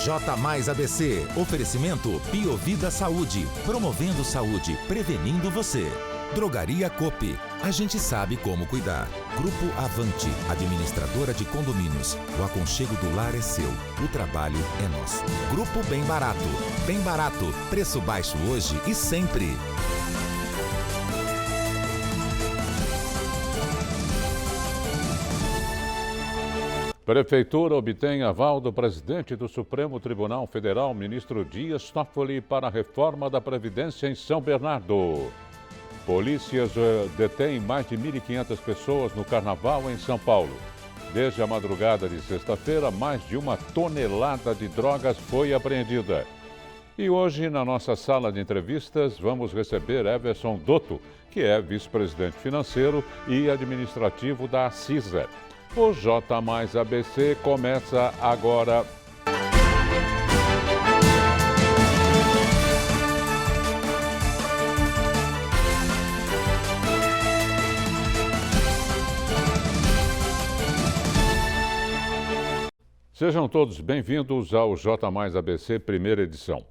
J mais ABC. Oferecimento Biovida Saúde. Promovendo saúde, prevenindo você. Drogaria Coop. A gente sabe como cuidar. Grupo Avante, administradora de condomínios. O aconchego do lar é seu. O trabalho é nosso. Grupo Bem Barato. Bem barato. Preço baixo hoje e sempre. Prefeitura obtém aval do presidente do Supremo Tribunal Federal, ministro Dias Toffoli, para a reforma da Previdência em São Bernardo. Polícias detêm mais de 1.500 pessoas no Carnaval em São Paulo. Desde a madrugada de sexta-feira, mais de 1 tonelada de drogas foi apreendida. E hoje, na nossa sala de entrevistas, vamos receber Everson Dotto, que é vice-presidente financeiro e administrativo da Acisa. O J mais ABC começa agora. Sejam todos bem-vindos ao J mais ABC, primeira edição.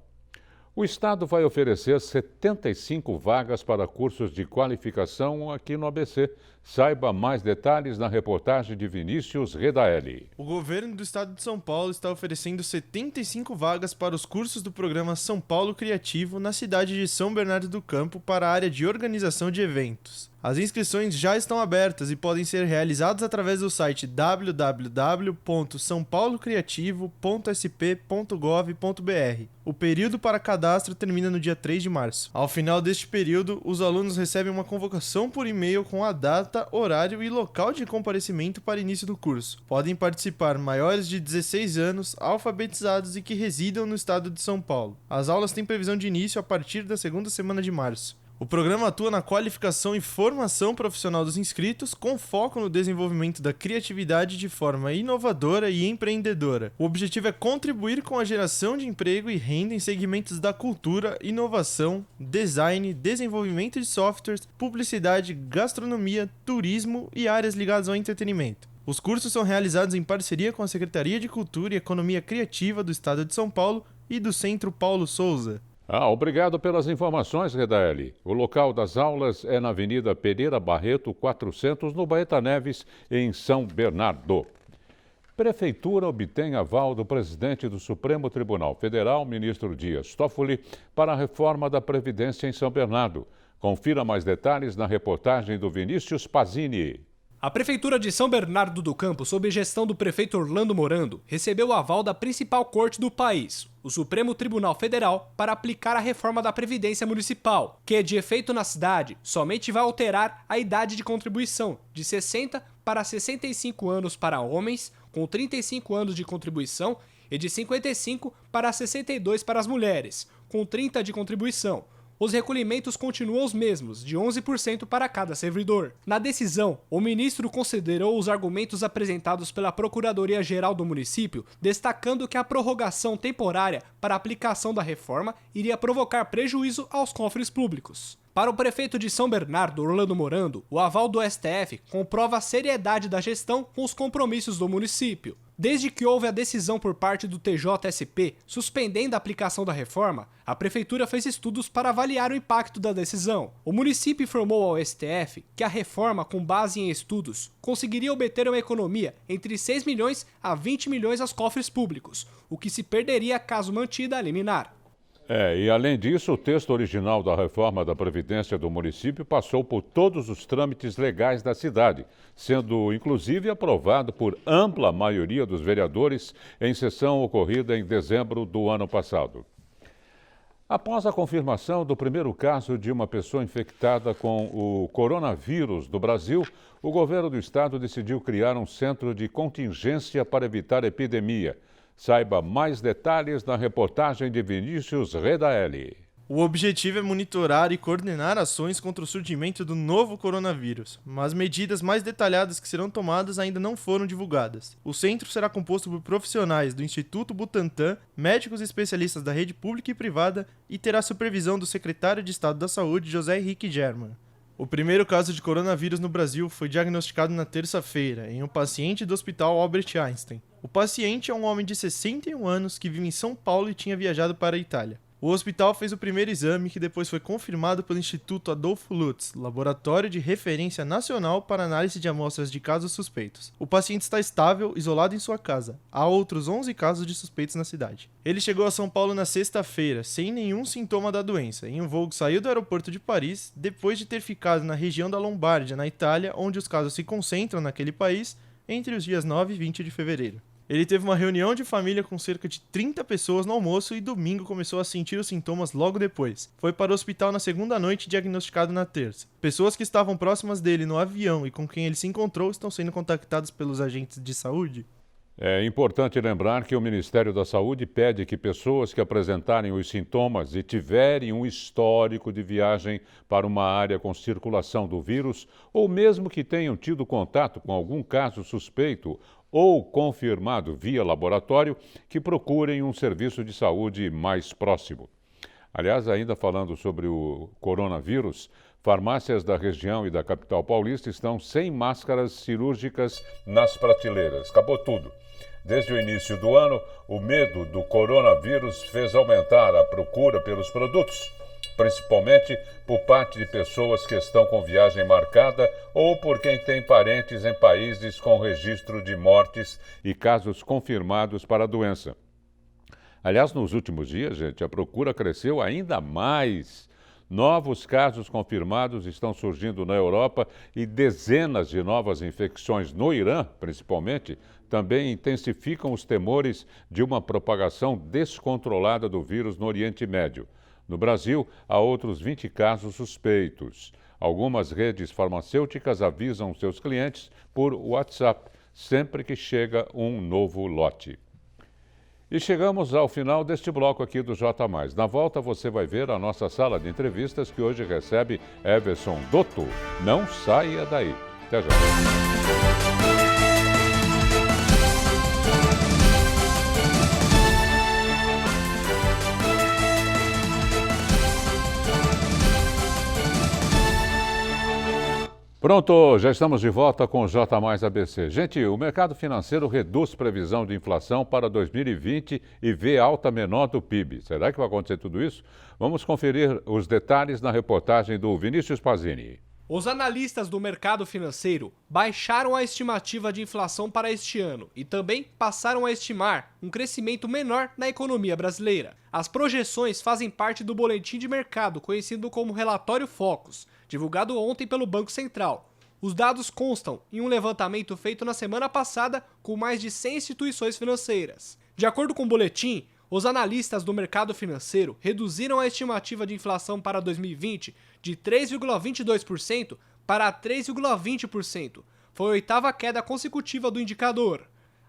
O Estado vai oferecer 75 vagas para cursos de qualificação aqui no ABC. Saiba mais detalhes na reportagem de Vinícius Redaelli. O governo do estado de São Paulo está oferecendo 75 vagas para os cursos do programa São Paulo Criativo na cidade de São Bernardo do Campo para a área de organização de eventos. As inscrições já estão abertas e podem ser realizadas através do site www.saopaulocriativo.sp.gov.br. O período para cadastro termina no dia 3 de março. Ao final deste período, os alunos recebem uma convocação por e-mail com a data, horário e local de comparecimento para início do curso. Podem participar maiores de 16 anos, alfabetizados e que residam no estado de São Paulo. As aulas têm previsão de início a partir da segunda semana de março. O programa atua na qualificação e formação profissional dos inscritos, com foco no desenvolvimento da criatividade de forma inovadora e empreendedora. O objetivo é contribuir com a geração de emprego e renda em segmentos da cultura, inovação, design, desenvolvimento de softwares, publicidade, gastronomia, turismo e áreas ligadas ao entretenimento. Os cursos são realizados em parceria com a Secretaria de Cultura e Economia Criativa do Estado de São Paulo e do Centro Paulo Souza. Obrigado pelas informações, Redaelli. O local das aulas é na Avenida Pereira Barreto, 400, no Baeta Neves, em São Bernardo. Prefeitura obtém aval do presidente do Supremo Tribunal Federal, ministro Dias Toffoli, para a reforma da Previdência em São Bernardo. Confira mais detalhes na reportagem do Vinícius Pazini. A Prefeitura de São Bernardo do Campo, sob gestão do prefeito Orlando Morando, recebeu o aval da principal corte do país, o Supremo Tribunal Federal, para aplicar a reforma da Previdência Municipal, que, de efeito na cidade, somente vai alterar a idade de contribuição de 60 para 65 anos para homens, com 35 anos de contribuição, e de 55 para 62 para as mulheres, com 30 de contribuição. Os recolhimentos continuam os mesmos, de 11% para cada servidor. Na decisão, o ministro considerou os argumentos apresentados pela Procuradoria-Geral do município, destacando que a prorrogação temporária para a aplicação da reforma iria provocar prejuízo aos cofres públicos. Para o prefeito de São Bernardo, Orlando Morando, o aval do STF comprova a seriedade da gestão com os compromissos do município. Desde que houve a decisão por parte do TJSP suspendendo a aplicação da reforma, a Prefeitura fez estudos para avaliar o impacto da decisão. O município informou ao STF que a reforma, com base em estudos, conseguiria obter uma economia entre 6 milhões a 20 milhões aos cofres públicos, o que se perderia caso mantida a liminar. E além disso, o texto original da reforma da Previdência do município passou por todos os trâmites legais da cidade, sendo inclusive aprovado por ampla maioria dos vereadores em sessão ocorrida em dezembro do ano passado. Após a confirmação do primeiro caso de uma pessoa infectada com o coronavírus no Brasil, o governo do estado decidiu criar um centro de contingência para evitar epidemia. Saiba mais detalhes na reportagem de Vinícius Redaelli. O objetivo é monitorar e coordenar ações contra o surgimento do novo coronavírus, mas medidas mais detalhadas que serão tomadas ainda não foram divulgadas. O centro será composto por profissionais do Instituto Butantan, médicos e especialistas da rede pública e privada e terá supervisão do secretário de Estado da Saúde, José Henrique German. O primeiro caso de coronavírus no Brasil foi diagnosticado na terça-feira em um paciente do Hospital Albert Einstein. O paciente é um homem de 61 anos que vive em São Paulo e tinha viajado para a Itália. O hospital fez o primeiro exame, que depois foi confirmado pelo Instituto Adolfo Lutz, laboratório de referência nacional para análise de amostras de casos suspeitos. O paciente está estável, isolado em sua casa. Há outros 11 casos de suspeitos na cidade. Ele chegou a São Paulo na sexta-feira, sem nenhum sintoma da doença, em um voo que saiu do aeroporto de Paris, depois de ter ficado na região da Lombardia, na Itália, onde os casos se concentram naquele país, entre os dias 9 e 20 de fevereiro. Ele teve uma reunião de família com cerca de 30 pessoas no almoço e domingo começou a sentir os sintomas logo depois. Foi para o hospital na segunda noite e diagnosticado na terça. Pessoas que estavam próximas dele no avião e com quem ele se encontrou estão sendo contactadas pelos agentes de saúde. É importante lembrar que o Ministério da Saúde pede que pessoas que apresentarem os sintomas e tiverem um histórico de viagem para uma área com circulação do vírus, ou mesmo que tenham tido contato com algum caso suspeito ou confirmado via laboratório, que procurem um serviço de saúde mais próximo. Aliás, ainda falando sobre o coronavírus, farmácias da região e da capital paulista estão sem máscaras cirúrgicas nas prateleiras. Acabou tudo. Desde o início do ano, o medo do coronavírus fez aumentar a procura pelos produtos, principalmente por parte de pessoas que estão com viagem marcada ou por quem tem parentes em países com registro de mortes e casos confirmados para a doença. Aliás, nos últimos dias, gente, a procura cresceu ainda mais. Novos casos confirmados estão surgindo na Europa e dezenas de novas infecções no Irã, principalmente, também intensificam os temores de uma propagação descontrolada do vírus no Oriente Médio. No Brasil, há outros 20 casos suspeitos. Algumas redes farmacêuticas avisam seus clientes por WhatsApp sempre que chega um novo lote. E chegamos ao final deste bloco aqui do J+. Na volta você vai ver a nossa sala de entrevistas que hoje recebe Everson Dotto. Não saia daí. Até já. Pronto, já estamos de volta com o J+ ABC. Gente, o mercado financeiro reduz previsão de inflação para 2020 e vê alta menor do PIB. Será que vai acontecer tudo isso? Vamos conferir os detalhes na reportagem do Vinícius Pazini. Os analistas do mercado financeiro baixaram a estimativa de inflação para este ano e também passaram a estimar um crescimento menor na economia brasileira. As projeções fazem parte do boletim de mercado conhecido como Relatório Focus, divulgado ontem pelo Banco Central. Os dados constam em um levantamento feito na semana passada com mais de 100 instituições financeiras. De acordo com o boletim, os analistas do mercado financeiro reduziram a estimativa de inflação para 2020 de 3,22% para 3,20%. Foi a oitava queda consecutiva do indicador.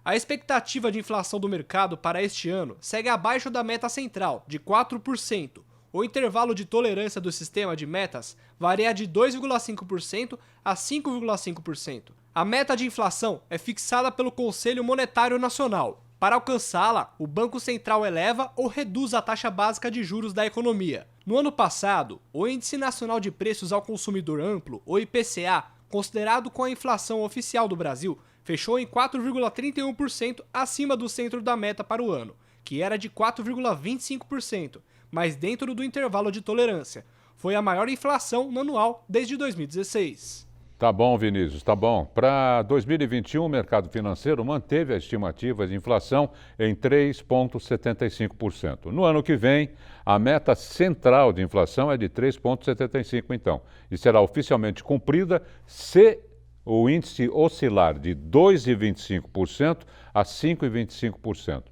A expectativa de inflação do mercado para este ano segue abaixo da meta central, de 4%. O intervalo de tolerância do sistema de metas varia de 2,5% a 5,5%. A meta de inflação é fixada pelo Conselho Monetário Nacional. Para alcançá-la, o Banco Central eleva ou reduz a taxa básica de juros da economia. No ano passado, o Índice Nacional de Preços ao Consumidor Amplo, o IPCA, considerado com a inflação oficial do Brasil, fechou em 4,31% acima do centro da meta para o ano, que era de 4,25%. Mas dentro do intervalo de tolerância. Foi a maior inflação no anual desde 2016. Tá bom, Vinícius, tá bom. Para 2021, o mercado financeiro manteve a estimativa de inflação em 3,75%. No ano que vem, a meta central de inflação é de 3,75%, então, e será oficialmente cumprida se o índice oscilar de 2,25% a 5,25%.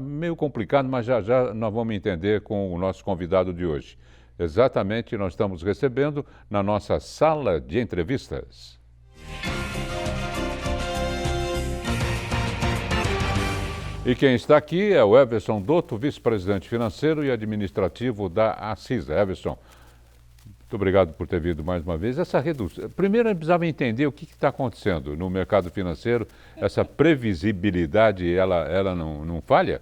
Meio complicado, mas já nós vamos entender com o nosso convidado de hoje. Exatamente, nós estamos recebendo na nossa sala de entrevistas. E quem está aqui é o Everson Dotto, vice-presidente financeiro e administrativo da Acisa. Everson, muito obrigado por ter vindo mais uma vez. Essa redução, primeiro, eu precisava entender o que está acontecendo no mercado financeiro. Essa previsibilidade, ela não falha?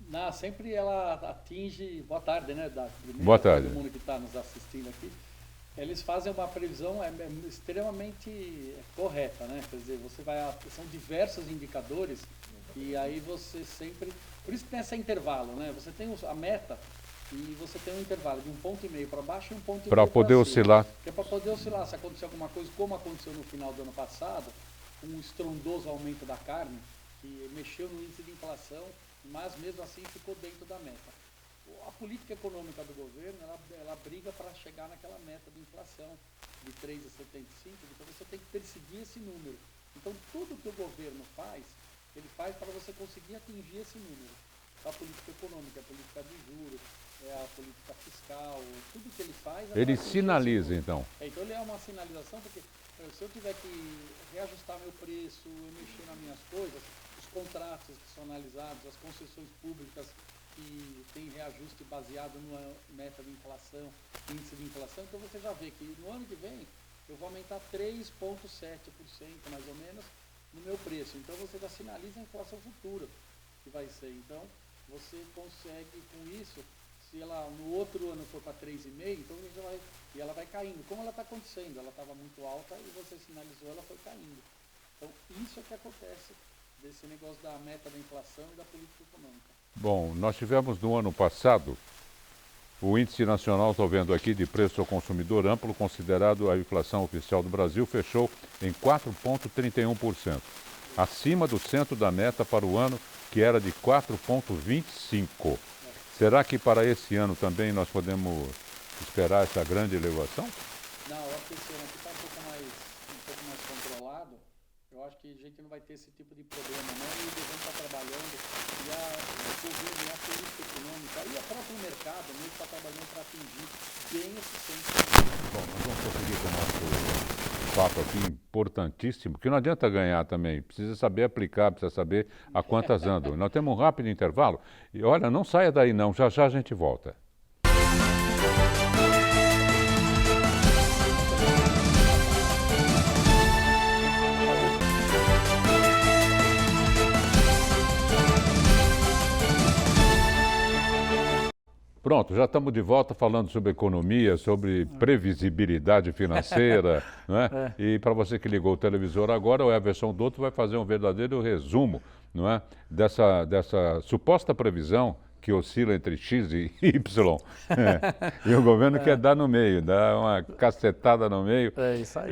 Não, sempre ela atinge... Boa tarde, né? Boa tarde. Todo mundo que está nos assistindo aqui. Eles fazem uma previsão extremamente correta, né? Quer dizer, são diversos indicadores e aí você sempre... Por isso que tem esse intervalo, né? Você tem a meta e você tem um intervalo de 1,5 ponto para baixo e 1,5 ponto para poder oscilar. Que é para poder oscilar. Se acontecer alguma coisa, como aconteceu no final do ano passado, um estrondoso aumento da carne, que mexeu no índice de inflação, mas mesmo assim ficou dentro da meta. A política econômica do governo, ela briga para chegar naquela meta de inflação de 3,75, então você tem que perseguir esse número. Então tudo que o governo faz, ele faz para você conseguir atingir esse número. A política econômica, a política de juros, a política fiscal, tudo que ele faz... Ele sinaliza, então. Então ele é uma sinalização, porque se eu tiver que reajustar meu preço, mexer nas minhas coisas, os contratos que são analisados, as concessões públicas que tem reajuste baseado numa meta de inflação, índice de inflação, então você já vê que no ano que vem eu vou aumentar 3,7% mais ou menos no meu preço. Então você já sinaliza a inflação futura que vai ser. Então você consegue com isso, se ela no outro ano for para 3,5%, então ela vai caindo. Como ela está acontecendo? Ela estava muito alta e você sinalizou, ela foi caindo. Então isso é que acontece desse negócio da meta da inflação e da política econômica. Bom, nós tivemos no ano passado o Índice Nacional, estou vendo aqui, de Preço ao Consumidor Amplo, considerado a inflação oficial do Brasil, fechou em 4,31%, acima do centro da meta para o ano, que era de 4,25%. Será que para esse ano também nós podemos esperar essa grande elevação? Não, eu acho que esse ano aqui está um pouco mais controlado. Eu acho que a gente não vai ter esse tipo de problema, não. E o governo está trabalhando, e o governo, a política econômica, e o próprio mercado mesmo está trabalhando para atingir bem esse centro. Bom, nós vamos prosseguir com o nosso papo aqui, importantíssimo, que não adianta ganhar também, precisa saber aplicar, precisa saber a quantas andam. Nós temos um rápido intervalo, e olha, não saia daí não, já já a gente volta. Pronto, já estamos de volta falando sobre economia, sobre previsibilidade financeira, não é? E para você que ligou o televisor agora, o Everson Dotto vai fazer um verdadeiro resumo, não é? Dessa suposta previsão que oscila entre X e Y. E o governo quer dar no meio, dar uma cacetada no meio. É isso aí.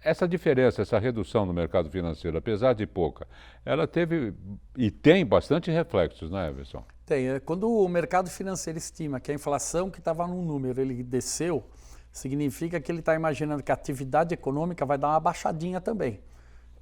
Essa diferença, essa redução no mercado financeiro, apesar de pouca, ela teve e tem bastante reflexos, não é, Everson? Tem. Quando o mercado financeiro estima que a inflação que estava num número, ele desceu, significa que ele está imaginando que a atividade econômica vai dar uma baixadinha também.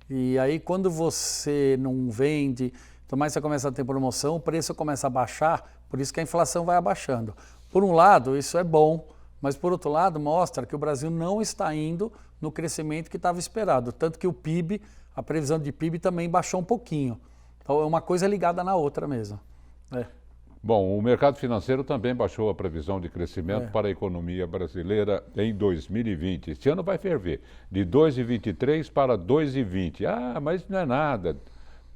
E aí quando você não vende, então mais você começa a ter promoção, o preço começa a baixar, por isso que a inflação vai abaixando. Por um lado, isso é bom, mas por outro lado mostra que o Brasil não está indo no crescimento que estava esperado. Tanto que o PIB, a previsão de PIB também baixou um pouquinho. Então é uma coisa ligada na outra mesmo. Bom, o mercado financeiro também baixou a previsão de crescimento para a economia brasileira em 2020. Este ano vai ferver, de 2,23 para 2,20. Ah, mas não é nada.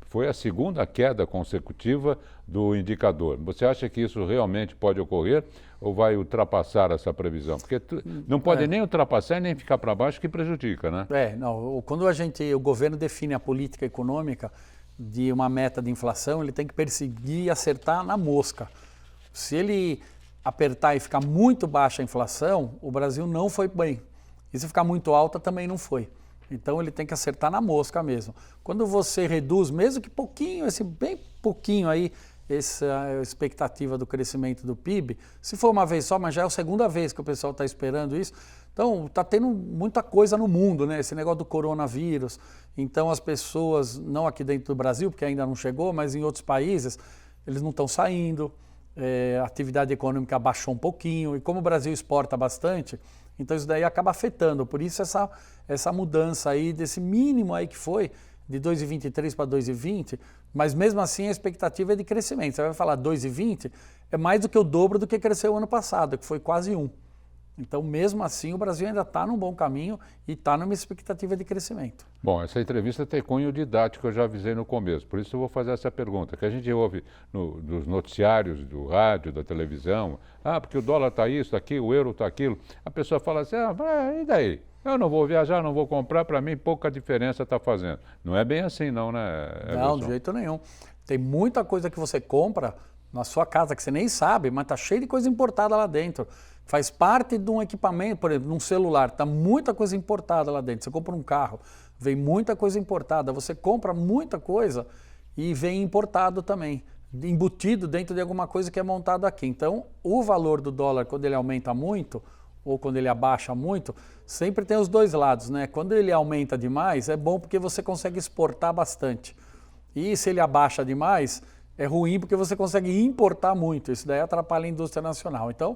Foi a segunda queda consecutiva do indicador. Você acha que isso realmente pode ocorrer ou vai ultrapassar essa previsão? Porque não pode nem ultrapassar e nem ficar para baixo, que prejudica, né? Não. Quando o governo define a política econômica de uma meta de inflação, ele tem que perseguir e acertar na mosca. Se ele apertar e ficar muito baixa a inflação, o Brasil não foi bem. E se ficar muito alta, também não foi. Então ele tem que acertar na mosca mesmo. Quando você reduz, mesmo que pouquinho, bem pouquinho aí, essa expectativa do crescimento do PIB, se for uma vez só, mas já é a segunda vez que o pessoal está esperando isso, então está tendo muita coisa no mundo, né? Esse negócio do coronavírus. Então as pessoas, não aqui dentro do Brasil, porque ainda não chegou, mas em outros países, eles não estão saindo, a atividade econômica baixou um pouquinho, e como o Brasil exporta bastante, então isso daí acaba afetando. Por isso essa mudança aí, desse mínimo aí que foi, de 2,23 para 2,20, mas mesmo assim a expectativa é de crescimento. Você vai falar 2,20, é mais do que o dobro do que cresceu o ano passado, que foi quase 1. Então, mesmo assim, o Brasil ainda está num bom caminho e está numa expectativa de crescimento. Bom, essa entrevista tem cunho didático, eu já avisei no começo, por isso eu vou fazer essa pergunta, que a gente ouve nos noticiários do rádio, da televisão, porque o dólar está isso, aqui, o euro está aquilo. A pessoa fala assim, e daí? Eu não vou viajar, não vou comprar, para mim pouca diferença está fazendo. Não é bem assim não, né, Everson? Não, de jeito nenhum. Tem muita coisa que você compra na sua casa que você nem sabe, mas está cheio de coisa importada lá dentro. Faz parte de um equipamento, por exemplo, num celular, está muita coisa importada lá dentro. Você compra um carro, vem muita coisa importada. Você compra muita coisa e vem importado também, embutido dentro de alguma coisa que é montado aqui. Então, o valor do dólar, quando ele aumenta muito, ou quando ele abaixa muito, sempre tem os dois lados, né? Quando ele aumenta demais, é bom porque você consegue exportar bastante. E se ele abaixa demais, é ruim porque você consegue importar muito. Isso daí atrapalha a indústria nacional. Então,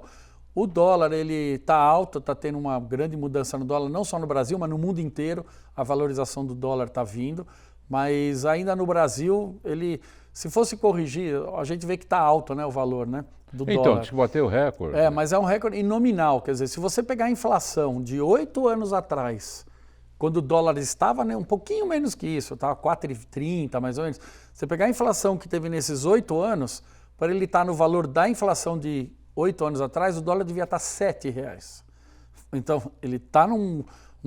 o dólar, ele está alto, está tendo uma grande mudança no dólar, não só no Brasil, mas no mundo inteiro. A valorização do dólar está vindo. Mas ainda no Brasil, ele, se fosse corrigir, a gente vê que está alto, né, o valor, né, do dólar. Então, diz que bateu o recorde. Mas é um recorde nominal. Quer dizer, se você pegar a inflação de 8 anos atrás, quando o dólar estava, né, um pouquinho menos que isso, estava 4,30 mais ou menos, você pegar a inflação que teve nesses 8 anos, para ele estar no valor da inflação de 8 anos atrás, o dólar devia estar R$7. Então, ele está num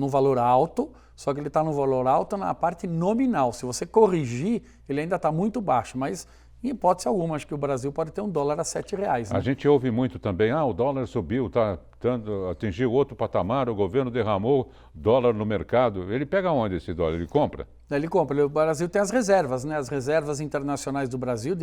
valor alto, só que ele está num valor alto na parte nominal. Se você corrigir, ele ainda está muito baixo, mas em hipótese alguma, acho que o Brasil pode ter um dólar a R$7. Né? A gente ouve muito também, o dólar subiu, atingiu outro patamar, o governo derramou dólar no mercado. Ele pega onde esse dólar? Ele compra? Ele compra. O Brasil tem as reservas, né? As reservas internacionais do Brasil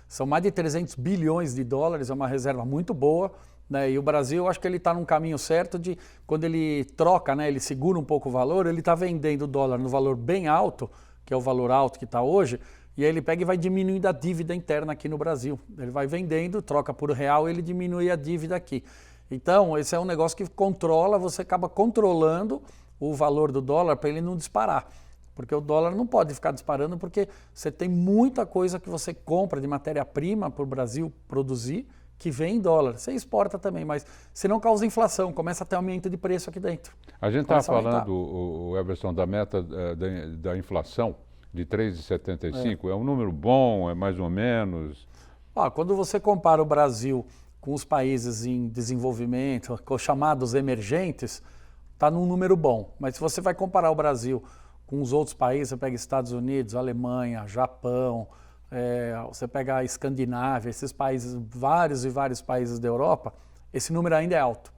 são mais de 300 bilhões de dólares, é uma reserva muito boa. Né? E o Brasil, eu acho que ele está num caminho certo de, quando ele troca, né? Ele segura um pouco o valor, ele está vendendo o dólar no valor bem alto, que é o valor alto que está hoje, e aí ele pega e vai diminuindo a dívida interna aqui no Brasil. Ele vai vendendo, troca por real, ele diminui a dívida aqui. Então, esse é um negócio que controla, você acaba controlando o valor do dólar para ele não disparar. Porque o dólar não pode ficar disparando porque você tem muita coisa que você compra de matéria-prima para o Brasil produzir que vem em dólar. Você exporta também, mas se não causa inflação, começa a ter aumento de preço aqui dentro. A gente estava falando, o Everson, da meta da inflação de 3,75. É um número bom, é mais ou menos? Quando você compara o Brasil com os países em desenvolvimento, com os chamados emergentes, está num número bom. Mas se você vai comparar o Brasil com os outros países, você pega Estados Unidos, Alemanha, Japão, você pega a Escandinávia, esses países, vários e vários países da Europa, esse número ainda é alto.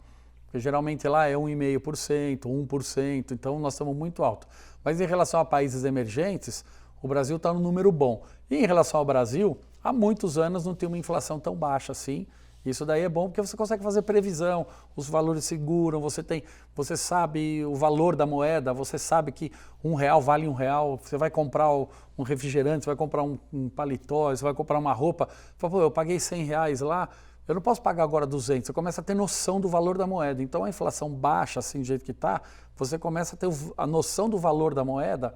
Porque geralmente lá é 1,5%, 1%, então nós estamos muito alto. Mas em relação a países emergentes, o Brasil está num número bom. E em relação ao Brasil, há muitos anos não tem uma inflação tão baixa assim. Isso daí é bom porque você consegue fazer previsão, os valores seguram, você sabe o valor da moeda, você sabe que R$1 vale R$1, você vai comprar um refrigerante, você vai comprar um paletó, você vai comprar uma roupa, fala, eu paguei R$100 lá, eu não posso pagar agora 200, você começa a ter noção do valor da moeda. Então a inflação baixa assim do jeito que está, você começa a ter a noção do valor da moeda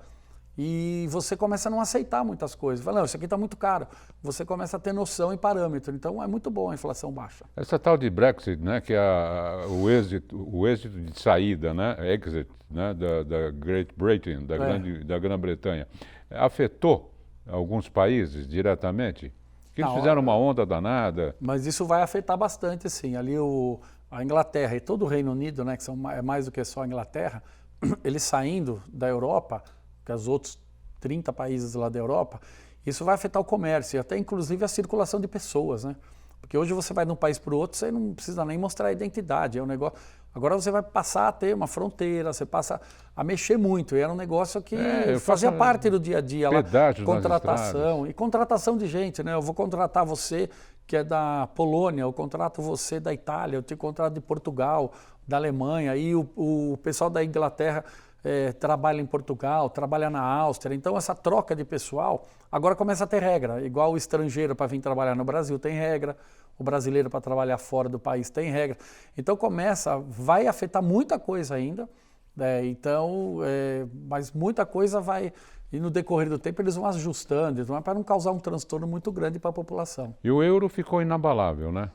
e você começa a não aceitar muitas coisas. Fala, não, isso aqui está muito caro. Você começa a ter noção e parâmetro. Então é muito bom a inflação baixa. Essa tal de Brexit, né, que é o êxito de saída, né, exit, né, da Great Britain, da Grã-Bretanha, afetou alguns países diretamente? Que eles fizeram uma onda danada. Mas isso vai afetar bastante, sim. Ali a Inglaterra e todo o Reino Unido, né, que é mais do que só a Inglaterra, eles saindo da Europa, que os outros 30 países lá da Europa, isso vai afetar o comércio e até inclusive a circulação de pessoas, né? Porque hoje você vai de um país para o outro, você não precisa nem mostrar a identidade, é um negócio. Agora você vai passar a ter uma fronteira, você passa a mexer muito, e era um negócio que fazia parte do dia a dia lá, contratação e contratação de gente, né? Eu vou contratar você que é da Polônia, eu contrato você da Itália, eu te contrato de Portugal, da Alemanha, e o pessoal da Inglaterra trabalha em Portugal, trabalha na Áustria. Então essa troca de pessoal agora começa a ter regra, igual o estrangeiro para vir trabalhar no Brasil tem regra, o brasileiro para trabalhar fora do país tem regra. Então vai afetar muita coisa ainda, mas muita coisa vai, e no decorrer do tempo eles vão ajustando, para não causar um transtorno muito grande para a população. E o euro ficou inabalável, né?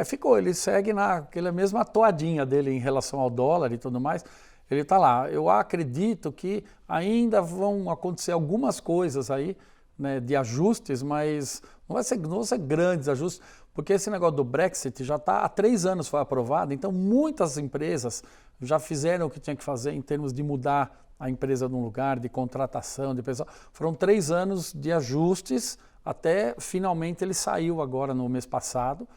Ficou, ele segue naquela mesma toadinha dele em relação ao dólar e tudo mais. Ele está lá. Eu acredito que ainda vão acontecer algumas coisas aí, né, de ajustes, mas não vão ser grandes ajustes, porque esse negócio do Brexit já está há 3 anos foi aprovado, então muitas empresas já fizeram o que tinha que fazer em termos de mudar a empresa de um lugar, de contratação, de pessoal. Foram 3 anos de ajustes até finalmente ele saiu agora no mês passado.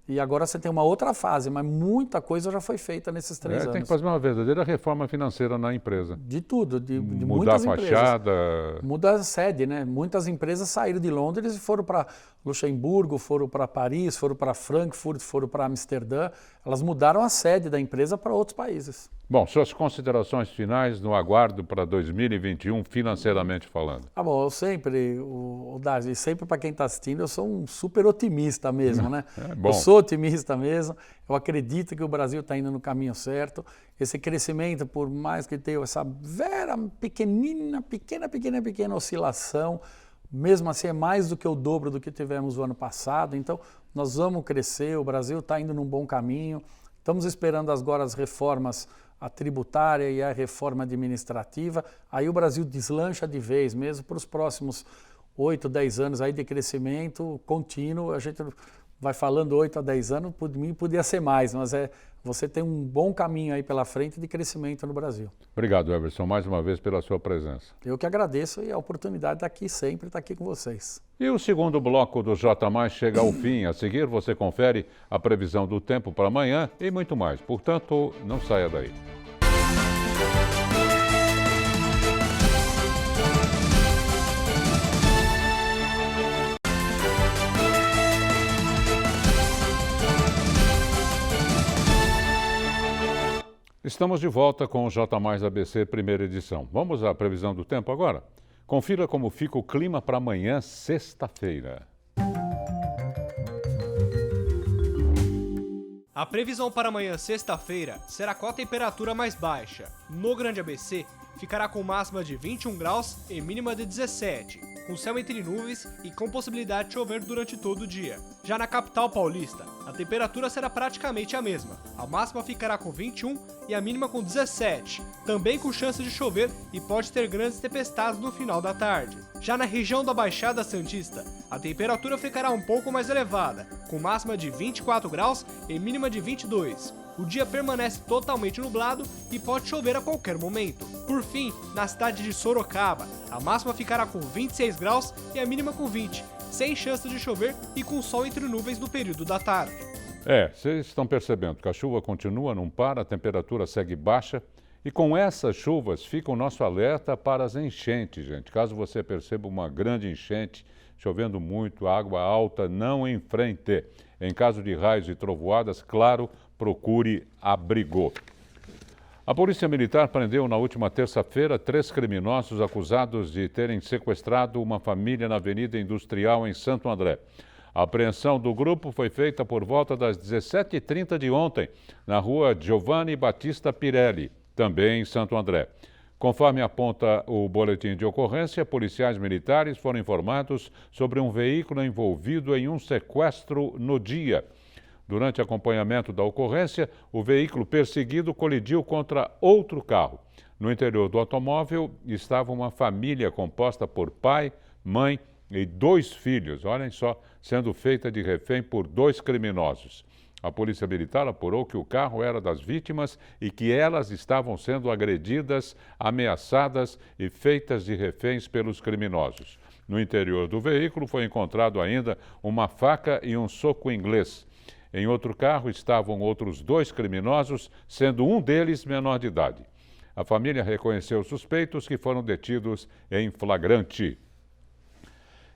E agora você tem uma outra fase, mas muita coisa já foi feita nesses 3 anos. Tem que fazer uma verdadeira reforma financeira na empresa. De tudo, de mudar muitas a fachada. Empresas. Muda a sede, né? Muitas empresas saíram de Londres e foram para Luxemburgo, foram para Paris, foram para Frankfurt, foram para Amsterdã. Elas mudaram a sede da empresa para outros países. Bom, suas considerações finais no aguardo para 2021, financeiramente falando. Bom, eu sempre, o Darcy, sempre para quem está assistindo, eu sou um super otimista mesmo, né? Bom. Eu sou otimista mesmo, eu acredito que o Brasil está indo no caminho certo. Esse crescimento, por mais que tenha essa pequena oscilação, mesmo assim é mais do que o dobro do que tivemos o ano passado. Então, nós vamos crescer, o Brasil está indo num bom caminho. Estamos esperando agora as reformas, a tributária e a reforma administrativa. Aí o Brasil deslancha de vez mesmo para os próximos 8, 10 anos aí de crescimento contínuo. A gente vai falando 8 a 10 anos, por mim podia ser mais, mas você tem um bom caminho aí pela frente de crescimento no Brasil. Obrigado, Everson, mais uma vez pela sua presença. Eu que agradeço e a oportunidade de estar aqui com vocês. E o segundo bloco do J+, chega ao fim. A seguir, você confere a previsão do tempo para amanhã e muito mais. Portanto, não saia daí. Estamos de volta com o J+ ABC, primeira edição. Vamos à previsão do tempo agora? Confira como fica o clima para amanhã, sexta-feira. A previsão para amanhã, sexta-feira, será com a temperatura mais baixa. No Grande ABC, ficará com máxima de 21 graus e mínima de 17, com céu entre nuvens e com possibilidade de chover durante todo o dia. Já na capital paulista, a temperatura será praticamente a mesma. A máxima ficará com 21 e a mínima com 17, também com chance de chover e pode ter grandes tempestades no final da tarde. Já na região da Baixada Santista, a temperatura ficará um pouco mais elevada, com máxima de 24 graus e mínima de 22. O dia permanece totalmente nublado e pode chover a qualquer momento. Por fim, na cidade de Sorocaba, a máxima ficará com 26 graus e a mínima com 20, sem chance de chover e com sol entre nuvens no período da tarde. Vocês estão percebendo que a chuva continua, não para, a temperatura segue baixa. E com essas chuvas fica o nosso alerta para as enchentes, gente. Caso você perceba uma grande enchente, chovendo muito, água alta, não enfrente. Em caso de raios e trovoadas, claro, procure abrigo. A Polícia Militar prendeu na última terça-feira 3 criminosos acusados de terem sequestrado uma família na Avenida Industrial em Santo André. A apreensão do grupo foi feita por volta das 17h30 de ontem, na rua Giovanni Battista Pirelli, também em Santo André. Conforme aponta o boletim de ocorrência, policiais militares foram informados sobre um veículo envolvido em um sequestro no dia. Durante acompanhamento da ocorrência, o veículo perseguido colidiu contra outro carro. No interior do automóvel estava uma família composta por pai, mãe e 2 filhos, olhem só, sendo feita de refém por 2 criminosos. A Polícia Militar apurou que o carro era das vítimas e que elas estavam sendo agredidas, ameaçadas e feitas de reféns pelos criminosos. No interior do veículo foi encontrado ainda uma faca e um soco inglês. Em outro carro estavam outros 2 criminosos, sendo um deles menor de idade. A família reconheceu os suspeitos que foram detidos em flagrante.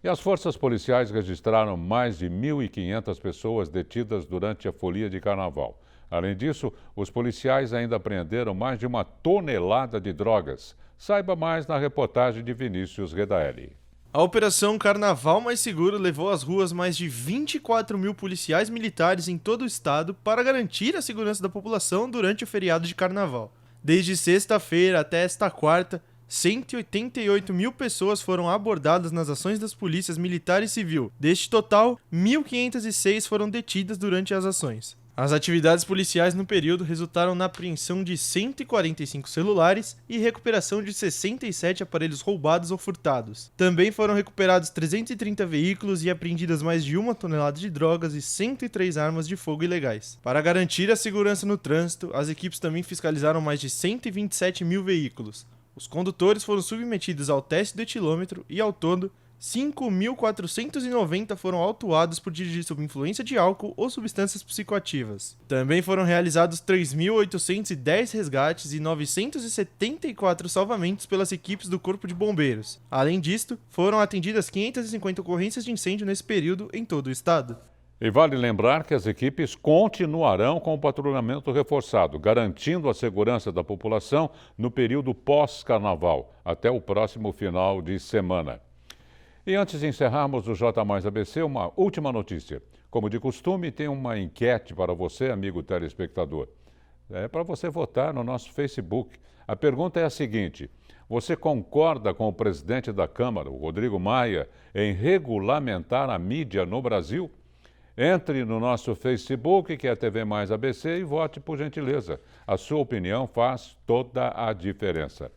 E as forças policiais registraram mais de 1.500 pessoas detidas durante a folia de carnaval. Além disso, os policiais ainda apreenderam mais de 1 tonelada de drogas. Saiba mais na reportagem de Vinícius Redaelli. A Operação Carnaval Mais Seguro levou às ruas mais de 24 mil policiais militares em todo o estado para garantir a segurança da população durante o feriado de carnaval. Desde sexta-feira até esta quarta, 188 mil pessoas foram abordadas nas ações das polícias militar e civil. Deste total, 1.506 foram detidas durante as ações. As atividades policiais no período resultaram na apreensão de 145 celulares e recuperação de 67 aparelhos roubados ou furtados. Também foram recuperados 330 veículos e apreendidas mais de 1 tonelada de drogas e 103 armas de fogo ilegais. Para garantir a segurança no trânsito, as equipes também fiscalizaram mais de 127 mil veículos. Os condutores foram submetidos ao teste do etilômetro e, ao todo, 5.490 foram autuados por dirigir sob influência de álcool ou substâncias psicoativas. Também foram realizados 3.810 resgates e 974 salvamentos pelas equipes do Corpo de Bombeiros. Além disto, foram atendidas 550 ocorrências de incêndio nesse período em todo o estado. E vale lembrar que as equipes continuarão com o patrulhamento reforçado, garantindo a segurança da população no período pós-carnaval, até o próximo final de semana. E antes de encerrarmos o J Mais ABC, uma última notícia. Como de costume, tem uma enquete para você, amigo telespectador. É para você votar no nosso Facebook. A pergunta é a seguinte: você concorda com o presidente da Câmara, o Rodrigo Maia, em regulamentar a mídia no Brasil? Entre no nosso Facebook, que é TV Mais ABC, e vote por gentileza. A sua opinião faz toda a diferença.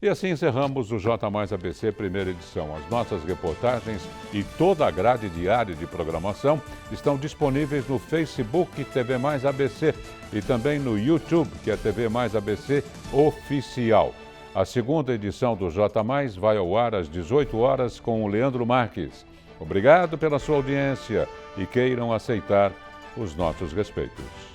E assim encerramos o J Mais ABC primeira edição. As nossas reportagens e toda a grade diária de programação estão disponíveis no Facebook TV Mais ABC e também no YouTube, que é TV Mais ABC Oficial. A segunda edição do J Mais vai ao ar às 18 horas com o Leandro Marques. Obrigado pela sua audiência e queiram aceitar os nossos respeitos.